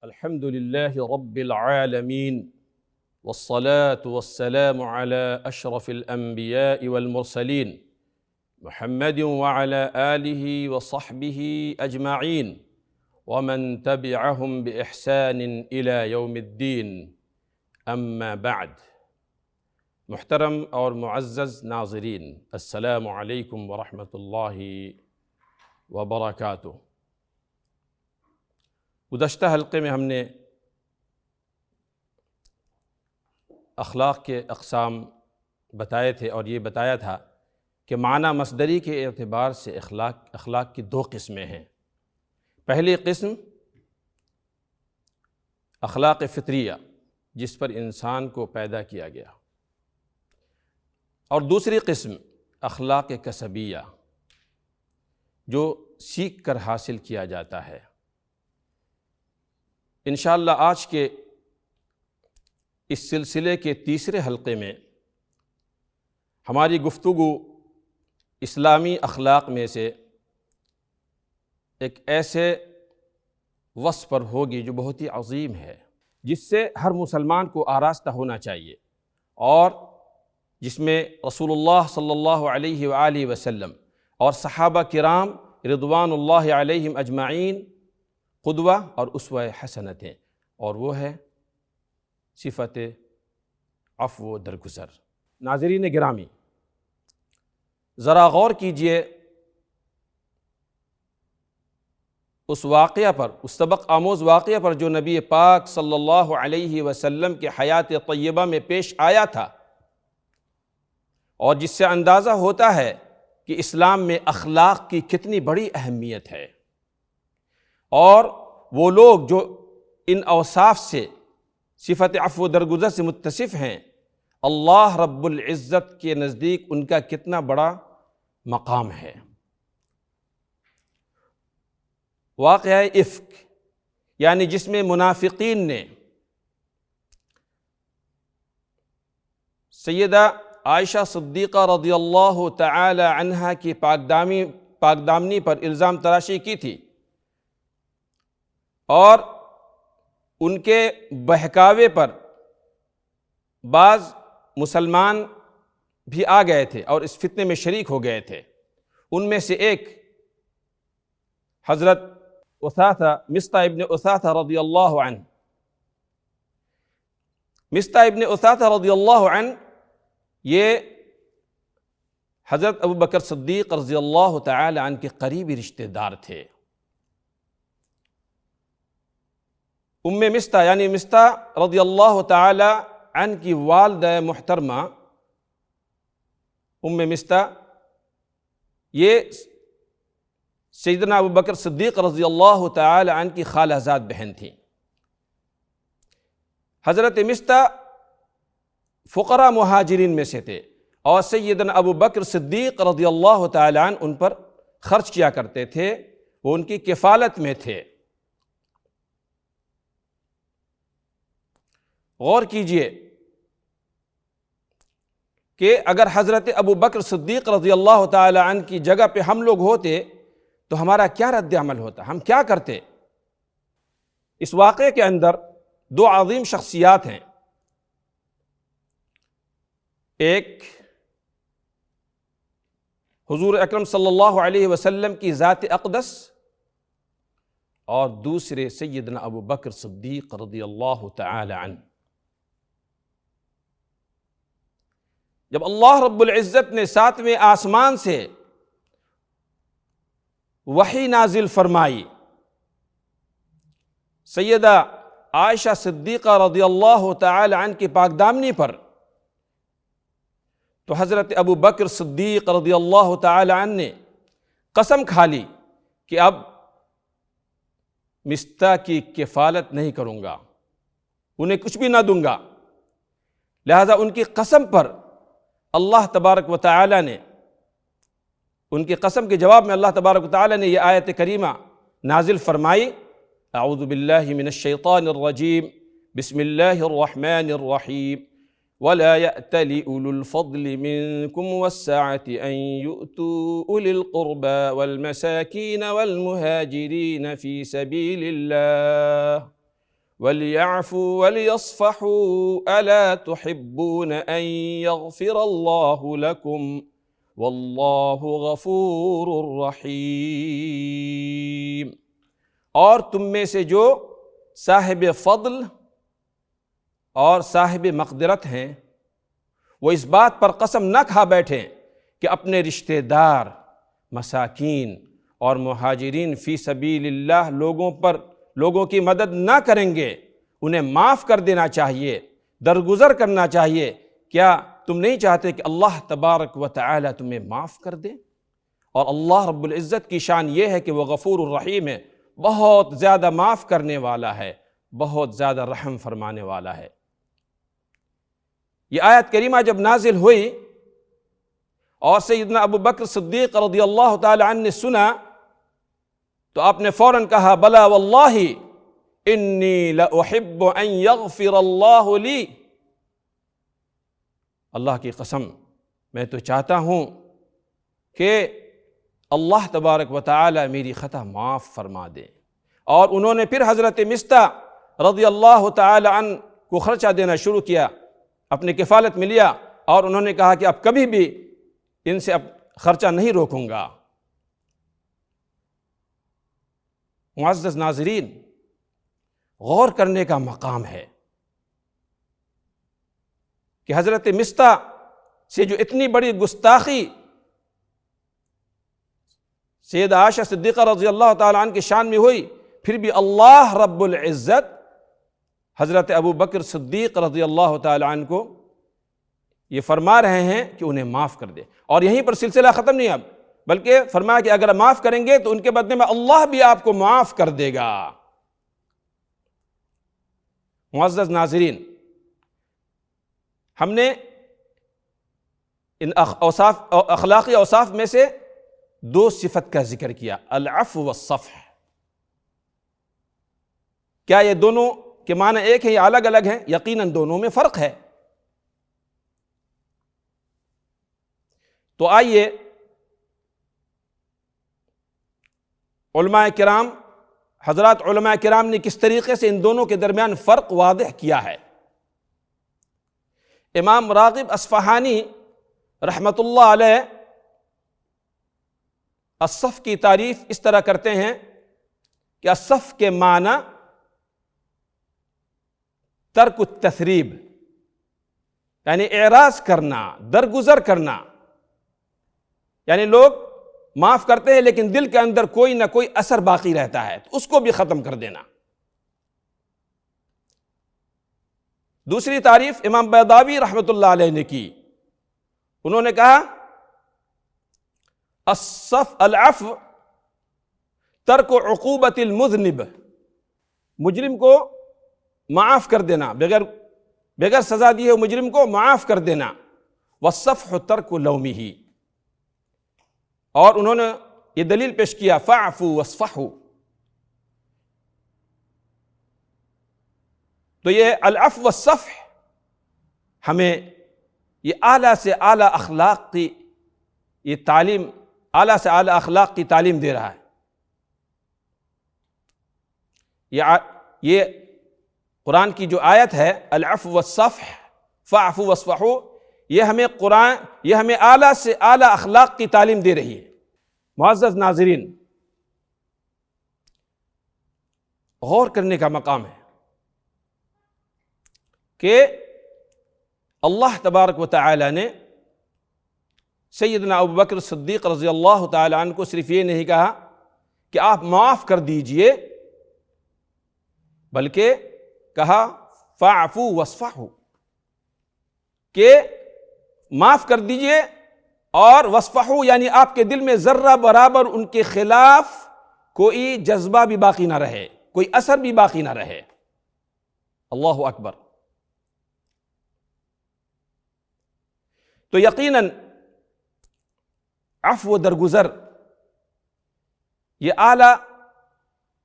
الحمد لله رب العالمين والصلاة والسلام على أشرف الأنبياء والمرسلين محمد وعلى آله وصحبه أجمعين ومن تبعهم بإحسان إلى يوم الدين أما بعد۔ محترم اور معزز ناظرین، السلام علیکم ورحمۃ اللہ وبرکاتہ۔ گزشتہ حلقے میں ہم نے اخلاق کے اقسام بتائے تھے اور یہ بتایا تھا کہ معنی مصدری کے اعتبار سے اخلاق کی دو قسمیں ہیں۔ پہلی قسم اخلاق فطریہ، جس پر انسان کو پیدا کیا گیا، اور دوسری قسم اخلاق کسبیہ، جو سیکھ کر حاصل کیا جاتا ہے۔ انشاءاللہ آج کے اس سلسلے کے تیسرے حلقے میں ہماری گفتگو اسلامی اخلاق میں سے ایک ایسے وصف پر ہوگی جو بہت ہی عظیم ہے، جس سے ہر مسلمان کو آراستہ ہونا چاہیے، اور جس میں رسول اللہ صلی اللہ علیہ وآلہ وسلم اور صحابہ کرام رضوان اللہ علیہم اجمعین قدوہ اور اسوہ حسنت ہیں، اور وہ ہے صفت عفو و درگزر۔ ناظرین گرامی، ذرا غور کیجئے اس واقعہ پر، اس سبق آموز واقعہ پر جو نبی پاک صلی اللہ علیہ وسلم کے حیات طیبہ میں پیش آیا تھا، اور جس سے اندازہ ہوتا ہے کہ اسلام میں اخلاق کی کتنی بڑی اہمیت ہے، اور وہ لوگ جو ان اوصاف سے، صفت عفو درگزر سے متصف ہیں، اللہ رب العزت کے نزدیک ان کا کتنا بڑا مقام ہے۔ واقعہ افک، یعنی جس میں منافقین نے سیدہ عائشہ صدیقہ رضی اللہ تعالی عنہا کی پاکدامنی پر الزام تراشی کی تھی، اور ان کے بہکاوے پر بعض مسلمان بھی آ گئے تھے اور اس فتنے میں شریک ہو گئے تھے۔ ان میں سے ایک حضرت مصطح ابن اثاثہ رضی اللہ عنہ۔ مصطح ابن اثاثہ رضی اللہ عنہ یہ حضرت ابوبکر صدیق رضی اللہ تعالی عنہ کے قریبی رشتہ دار تھے۔ ام مصطح یعنی مصطح رضی اللہ تعالی عنہ کی والدہ محترمہ ام مصطح، یہ سیدنا ابوبکر صدیق رضی اللہ تعالی عنہ کی خالہ زاد بہن تھیں۔ حضرت مصطح فقراء مہاجرین میں سے تھے، اور سیدنا ابوبکر صدیق رضی اللہ تعالی عنہ ان پر خرچ کیا کرتے تھے، وہ ان کی کفالت میں تھے۔ غور کیجئے کہ اگر حضرت ابوبکر صدیق رضی اللہ تعالی عنہ کی جگہ پہ ہم لوگ ہوتے تو ہمارا کیا رد عمل ہوتا، ہم کیا کرتے؟ اس واقعے کے اندر دو عظیم شخصیات ہیں، ایک حضور اکرم صلی اللہ علیہ وسلم کی ذات اقدس، اور دوسرے سیدنا ابوبکر صدیق رضی اللہ تعالی عنہ۔ جب اللہ رب العزت نے ساتویں آسمان سے وحی نازل فرمائی سیدہ عائشہ صدیقہ رضی اللہ تعالی عنہ کی پاکدامنی پر، تو حضرت ابوبکر صدیق رضی اللہ تعالی عنہ نے قسم کھا لی کہ اب مصطح کی کفالت نہیں کروں گا، انہیں کچھ بھی نہ دوں گا۔ لہذا ان کی قسم پر اللہ تبارک و تعالی نے، ان کی قسم کے جواب میں اللہ تبارک و تعالی نے یہ آیت کریمہ نازل فرمائی، اعوذ باللہ من الشیطان الرجیم، بسم اللہ الرحمن الرحیم، وَلَا يَأْتَلِ أُولُو الْفَضْلِ مِنْكُمْ وَالسَّعَةِ أَنْ يُؤْتُوا أُولِي الْقُرْبَى وَالْمَسَاكِينَ وَالْمُهَاجِرِينَ فِي سَبِيلِ اللَّهِ وَلْيَعْفُوا وَلْيَصْفَحُوا أَلَا تُحِبُّونَ أَن يَغْفِرَ اللَّهُ لَكُمْ وَاللَّهُ غَفُورٌ رَحِيمٌ۔ اور تم میں سے جو صاحب فضل اور صاحب مقدرت ہیں وہ اس بات پر قسم نہ کھا بیٹھیں کہ اپنے رشتہ دار، مساکین اور مہاجرین فی سبیل اللہ لوگوں کی مدد نہ کریں گے، انہیں معاف کر دینا چاہیے، درگزر کرنا چاہیے۔ کیا تم نہیں چاہتے کہ اللہ تبارک و تعالی تمہیں معاف کر دے؟ اور اللہ رب العزت کی شان یہ ہے کہ وہ غفور الرحیم ہے، بہت زیادہ معاف کرنے والا ہے، بہت زیادہ رحم فرمانے والا ہے۔ یہ آیت کریمہ جب نازل ہوئی اور سیدنا ابو بکر صدیق رضی اللہ تعالی عنہ نے سنا تو آپ نے فوراً کہا بلا واللہ انی لأحب ان یغفر اللہ لی، اللہ کی قسم میں تو چاہتا ہوں کہ اللہ تبارک و تعالی میری خطا معاف فرما دے۔ اور انہوں نے پھر حضرت مصطح رضی اللہ تعالی عنہ کو خرچہ دینا شروع کیا، اپنے کفالت میں لیا، اور انہوں نے کہا کہ اب کبھی بھی ان سے اب خرچہ نہیں روکوں گا۔ معزز ناظرین، غور کرنے کا مقام ہے کہ حضرت مصطح سے جو اتنی بڑی گستاخی سیدہ عائشہ صدیقہ رضی اللہ تعالی عنہ کی شان میں ہوئی، پھر بھی اللہ رب العزت حضرت ابو بکر صدیق رضی اللہ تعالی عنہ کو یہ فرما رہے ہیں کہ انہیں معاف کر دے، اور یہیں پر سلسلہ ختم نہیں اب، بلکہ فرمایا کہ اگر معاف کریں گے تو ان کے بدلے میں اللہ بھی آپ کو معاف کر دے گا۔ معزز ناظرین، ہم نے ان اخلاقی اوصاف میں سے دو صفت کا ذکر کیا، العفو والصفح۔ کیا یہ دونوں کے معنی ایک ہیں یا الگ الگ ہیں؟ یقیناً دونوں میں فرق ہے۔ تو آئیے علماء کرام، حضرات علماء کرام نے کس طریقے سے ان دونوں کے درمیان فرق واضح کیا ہے۔ امام راغب اصفہانی رحمۃ اللہ علیہ الصف کی تعریف اس طرح کرتے ہیں کہ الصف کے معنی ترک التثریب، یعنی اعراض کرنا، درگزر کرنا، یعنی لوگ معاف کرتے ہیں لیکن دل کے اندر کوئی نہ کوئی اثر باقی رہتا ہے، تو اس کو بھی ختم کر دینا۔ دوسری تعریف امام بیضاوی رحمۃ اللہ علیہ نے کی، انہوں نے کہا العفو ترک عقوبت المذنب، مجرم کو معاف کر دینا، بغیر سزا دیے ہوئے مجرم کو معاف کر دینا، والصفح ترک لومہ، اور انہوں نے یہ دلیل پیش کیا فاعفوا واصفحوا۔ تو یہ العفو والصفح ہمیں یہ اعلیٰ سے اعلیٰ اخلاق کی یہ تعلیم، اعلیٰ سے اعلیٰ اخلاق کی تعلیم دے رہا ہے۔ یہ قرآن کی جو آیت ہے العفو والصفح فاعفوا واصفحوا، یہ ہمیں اعلیٰ سے اعلیٰ اخلاق کی تعلیم دے رہی ہے۔ معزز ناظرین، غور کرنے کا مقام ہے کہ اللہ تبارک و تعالی نے سیدنا ابو بکر صدیق رضی اللہ تعالی عنہ کو صرف یہ نہیں کہا کہ آپ معاف کر دیجئے، بلکہ کہا فاعفوا واصفحوا، کہ معاف کر دیجئے، اور واصفحوا یعنی آپ کے دل میں ذرہ برابر ان کے خلاف کوئی جذبہ بھی باقی نہ رہے، کوئی اثر بھی باقی نہ رہے۔ اللہ اکبر۔ تو یقیناً عفو و درگزر یہ اعلیٰ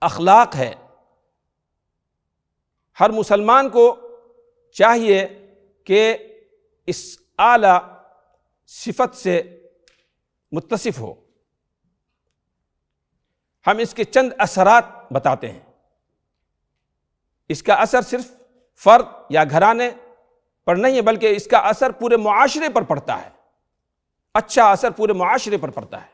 اخلاق ہے۔ ہر مسلمان کو چاہیے کہ اس اعلیٰ صفت سے متصف ہو۔ ہم اس کے چند اثرات بتاتے ہیں۔ اس کا اثر صرف فرد یا گھرانے پر نہیں ہے، بلکہ اس کا اثر پورے معاشرے پر پڑتا ہے، اچھا اثر پورے معاشرے پر پڑتا ہے۔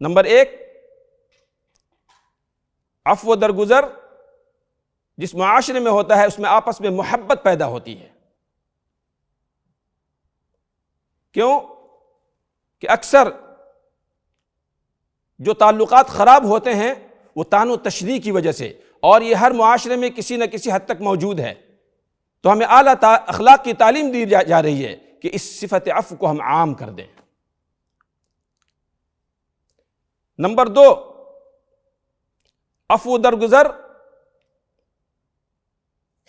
نمبر 1، عفو و درگزر جس معاشرے میں ہوتا ہے اس میں آپس میں محبت پیدا ہوتی ہے۔ کیوں کہ اکثر جو تعلقات خراب ہوتے ہیں وہ طعن و تشنیع کی وجہ سے، اور یہ ہر معاشرے میں کسی نہ کسی حد تک موجود ہے، تو ہمیں اعلیٰ اخلاق کی تعلیم دی جا رہی ہے کہ اس صفت عفو کو ہم عام کر دیں۔ نمبر 2، عفو و درگزر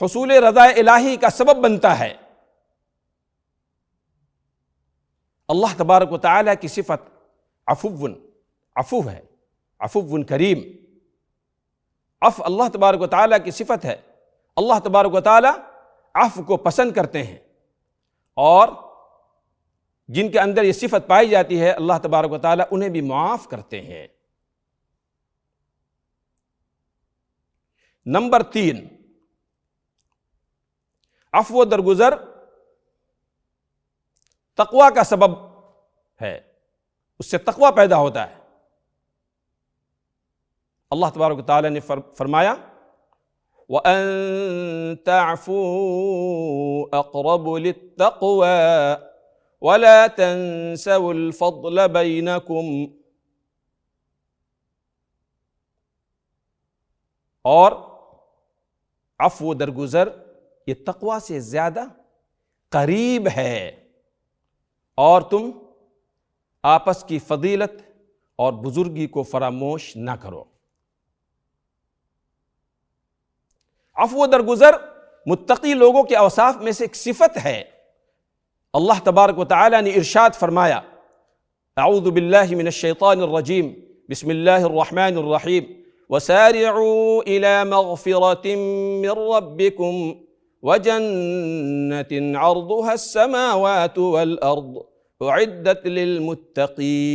حصول رضا الہی کا سبب بنتا ہے۔ اللہ تبارک و تعالیٰ کی صفت عفو ہے، عفو کریم۔ عفو اللہ تبارک و تعالیٰ کی صفت ہے۔ اللہ تبارک و تعالیٰ عفو کو پسند کرتے ہیں، اور جن کے اندر یہ صفت پائی جاتی ہے اللہ تبارک و تعالیٰ انہیں بھی معاف کرتے ہیں۔ نمبر 3، عفو و درگزر تقویٰ کا سبب ہے، اس سے تقویٰ پیدا ہوتا ہے۔ اللہ تبارک و تعالیٰ نے فرمایا وَأَن تَعْفُوا أَقْرَبُ لِلتَّقْوَى وَلَا تَنْسَوُا الْفَضْلَ بَيْنَكُمْ، اور عفو و درگزر یہ تقویٰ سے زیادہ قریب ہے، اور تم آپس کی فضیلت اور بزرگی کو فراموش نہ کرو۔ عفو و درگزر متقی لوگوں کے اوصاف میں سے ایک صفت ہے۔ اللہ تبارک و تعالیٰ نے ارشاد فرمایا اعوذ باللہ من الشیطان الرجیم بسم اللہ الرحمن الرحیم وسارعوا الى مغفرة من ربكم وجنة عرضها السماوات والأرض أعدت للمتقين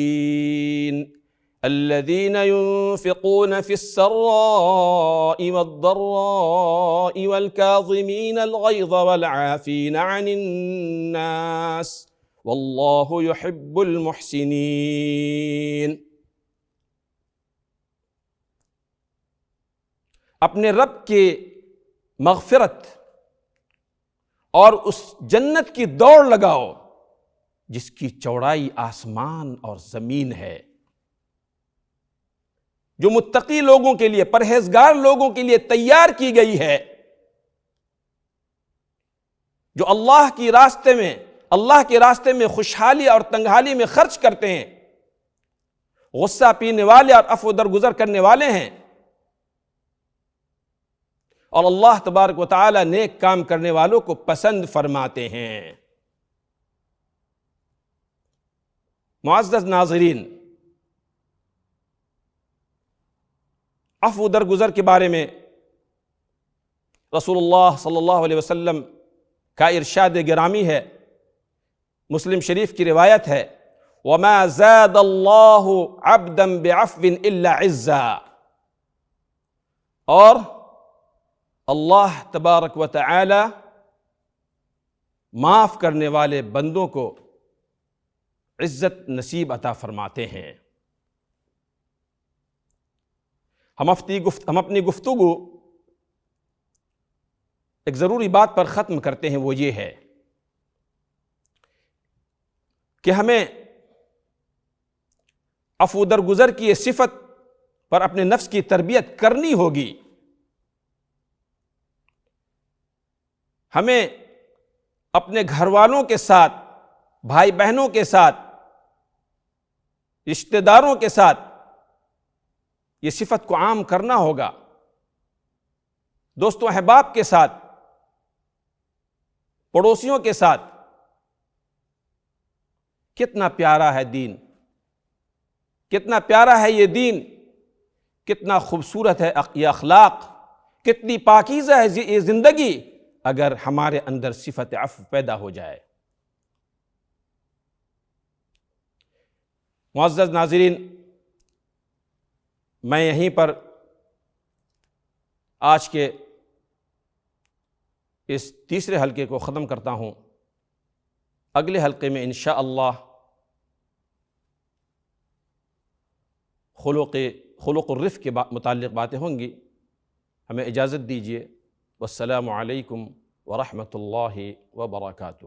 الذين ينفقون في السراء والضراء والكاظمين الغيظ والعافين عن الناس والله يحب المحسنين۔ اپنے رب کی مغفرت اور اس جنت کی دوڑ لگاؤ جس کی چوڑائی آسمان اور زمین ہے، جو متقی لوگوں کے لیے، پرہیزگار لوگوں کے لیے تیار کی گئی ہے، جو اللہ کے راستے میں خوشحالی اور تنگحالی میں خرچ کرتے ہیں، غصہ پینے والے اور عفو درگزر کرنے والے ہیں، اور اللہ تبارک و تعالی نیک کام کرنے والوں کو پسند فرماتے ہیں۔ معزز ناظرین، عفو درگزر کے بارے میں رسول اللہ صلی اللہ علیہ وسلم کا ارشاد گرامی ہے، مسلم شریف کی روایت ہے وَمَا زَادَ اللَّهُ عَبْدًا بِعَفْوٍ إِلَّا عِزًّا، اور اللہ تبارک و تعالی معاف کرنے والے بندوں کو عزت نصیب عطا فرماتے ہیں۔ ہم اپنی گفتگو ایک ضروری بات پر ختم کرتے ہیں، وہ یہ ہے کہ ہمیں عفو درگزر کی یہ صفت پر اپنے نفس کی تربیت کرنی ہوگی۔ ہمیں اپنے گھر والوں کے ساتھ، بھائی بہنوں کے ساتھ، رشتہ داروں کے ساتھ یہ صفت کو عام کرنا ہوگا، دوستوں احباب کے ساتھ، پڑوسیوں کے ساتھ۔ کتنا پیارا ہے دین، کتنا پیارا ہے یہ دین، کتنا خوبصورت ہے یہ اخلاق، کتنی پاکیزہ ہے یہ زندگی اگر ہمارے اندر صفت عفو پیدا ہو جائے۔ معزز ناظرین، میں یہیں پر آج کے اس تیسرے حلقے کو ختم کرتا ہوں۔ اگلے حلقے میں انشاءاللہ خلق الرفق کے متعلق باتیں ہوں گی۔ ہمیں اجازت دیجیے۔ والسلام علیکم ورحمۃ اللہ وبرکاتہ۔